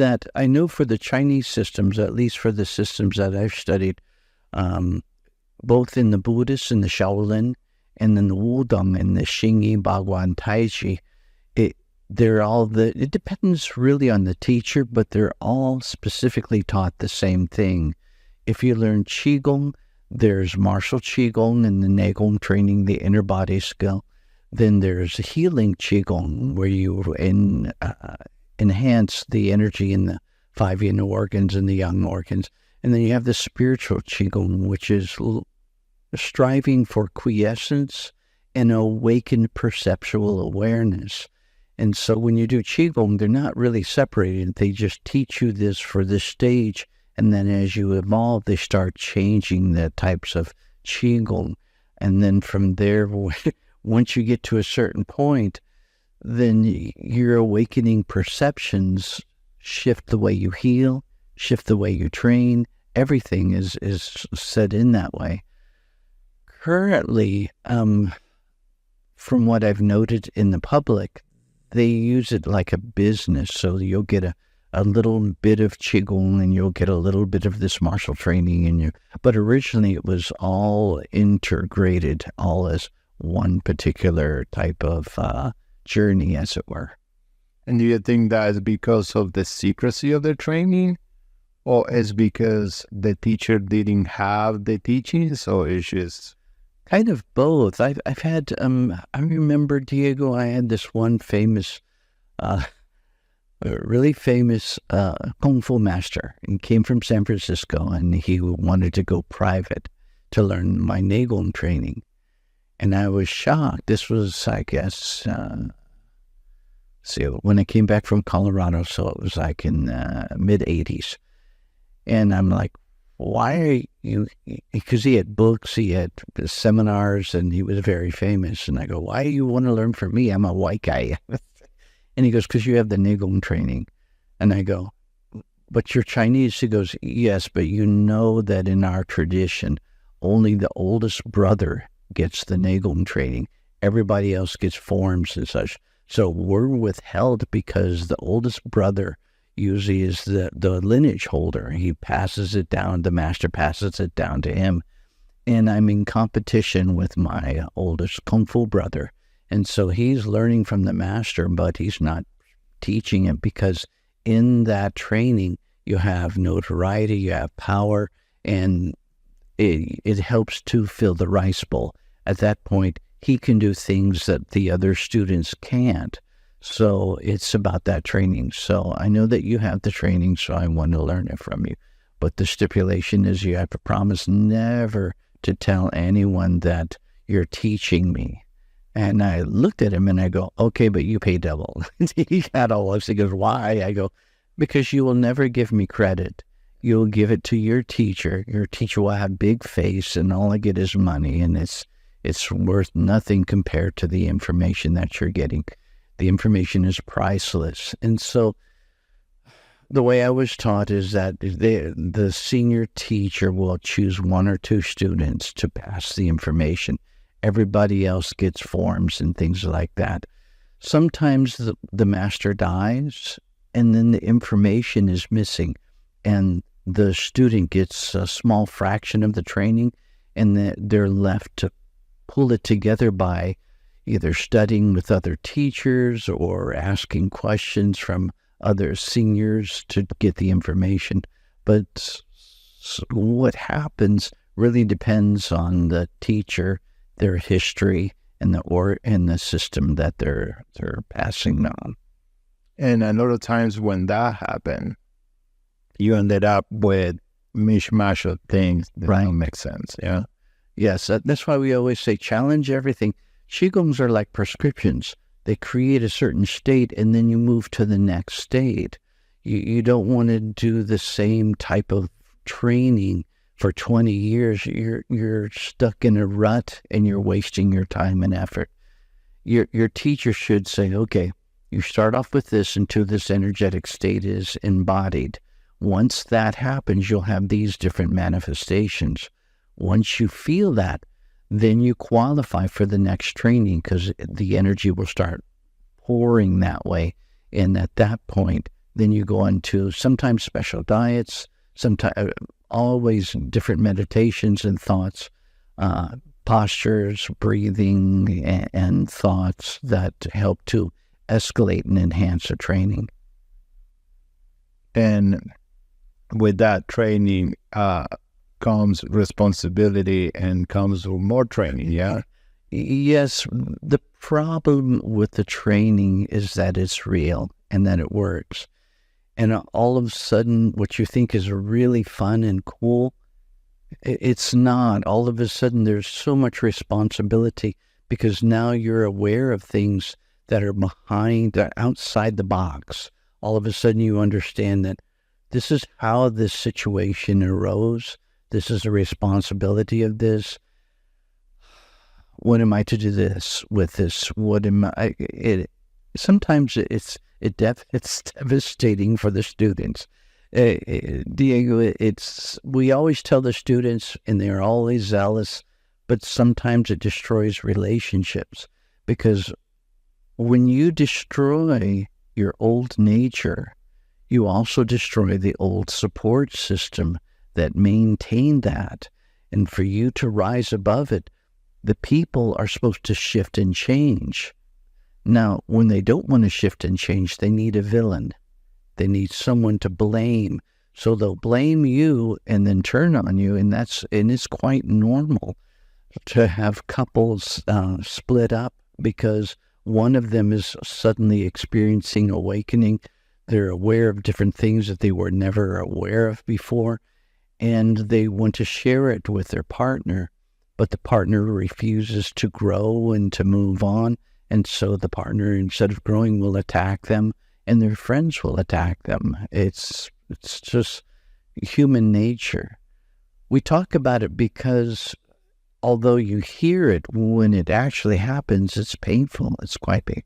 That I know for the Chinese systems, at least for the systems that I've studied, um, both in the Buddhist and the Shaolin, and then the Wudong and the Xingyi, Bagua, and Tai Chi, it depends really on the teacher, but they're all specifically taught the same thing. If you learn Qigong, there's martial Qigong and the Neigong training, the inner body skill. Then there's healing Qigong, where you enhance the energy in the 5 yin organs and the yang organs. And then you have the spiritual Qigong, which is striving for quiescence and awakened perceptual awareness. And so when you do Qigong, they're not really separated. They just teach you this for this stage. And then as you evolve, they start changing the types of Qigong. And then from there, once you get to a certain point, then your awakening perceptions shift the way you heal, shift the way you train. Everything is set in that way. Currently, from what I've noted in the public, they use it like a business. So you'll get a little bit of Qigong and you'll get a little bit of this martial training but originally it was all integrated, all as one particular type of journey, as it were. And do you think that is because of the secrecy of the training, or is because the teacher didn't have the teachings, or it's just kind of both? I've had, I remember, Diego, I had this one famous, really famous Kung Fu master. He came from San Francisco and he wanted to go private to learn my Neigong training. And I was shocked. This was, I guess, when I came back from Colorado, so it was like in mid-'80s. And I'm like, why are you, because he had books, he had seminars, and he was very famous. And I go, why do you want to learn from me? I'm a white guy. And he goes, because you have the Neigong training. And I go, but you're Chinese? He goes, yes, but you know that in our tradition, only the oldest brother gets the Neigong training. Everybody else gets forms and such. So we're withheld because the oldest brother usually is the lineage holder. He passes it down, the master passes it down to him. And I'm in competition with my oldest Kung Fu brother. And so he's learning from the master, but he's not teaching it, because in that training, you have notoriety, you have power, and it helps to fill the rice bowl. At that point, he can do things that the other students can't. So it's about that training. So I know that you have the training, so I want to learn it from you. But the stipulation is you have to promise never to tell anyone that you're teaching me. And I looked at him and I go, okay, but you pay double. He got all this. He goes, why? I go, because you will never give me credit. You'll give it to your teacher. Your teacher will have big face and all I get is money. And it's worth nothing compared to the information that you're getting. The information is priceless. And so the way I was taught is that the senior teacher will choose 1 or 2 students to pass the information. Everybody else gets forms and things like that. Sometimes the master dies and then the information is missing and the student gets a small fraction of the training and they're left to pull it together by either studying with other teachers or asking questions from other seniors to get the information. But what happens really depends on the teacher, their history, and the system that they're passing on. And a lot of times when that happened, you ended up with mishmash of things that don't make sense. Yeah. Yes, that's why we always say challenge everything. Qigongs are like prescriptions. They create a certain state and then you move to the next state. You don't want to do the same type of training for 20 years. You're stuck in a rut and you're wasting your time and effort. Your teacher should say, okay, you start off with this until this energetic state is embodied. Once that happens, you'll have these different manifestations. Once you feel that, then you qualify for the next training because the energy will start pouring that way. And at that point, Then you go on to sometimes special diets, sometimes always different meditations and thoughts, postures, breathing, and thoughts that help to escalate and enhance the training. And with that training comes responsibility and comes more training, yeah? Yes, the problem with the training is that it's real and that it works. And all of a sudden, what you think is really fun and cool, it's not. All of a sudden, there's so much responsibility because now you're aware of things that are outside the box. All of a sudden, you understand that this is how this situation arose. This is the responsibility of this. What am I to do this with this? What am I? Sometimes it's devastating for the students. Diego, we always tell the students, and they're always zealous, but sometimes it destroys relationships because when you destroy your old nature, you also destroy the old support system that maintained that. And for you to rise above it, the people are supposed to shift and change. Now, when they don't want to shift and change, they need a villain. They need someone to blame. So they'll blame you and then turn on you, and it's quite normal to have couples split up because one of them is suddenly experiencing awakening. They're aware of different things that they were never aware of before, and they want to share it with their partner, but the partner refuses to grow and to move on. And so the partner, instead of growing, will attack them, and their friends will attack them. It's just human nature. We talk about it because although you hear it, when it actually happens, it's painful. It's quite painful.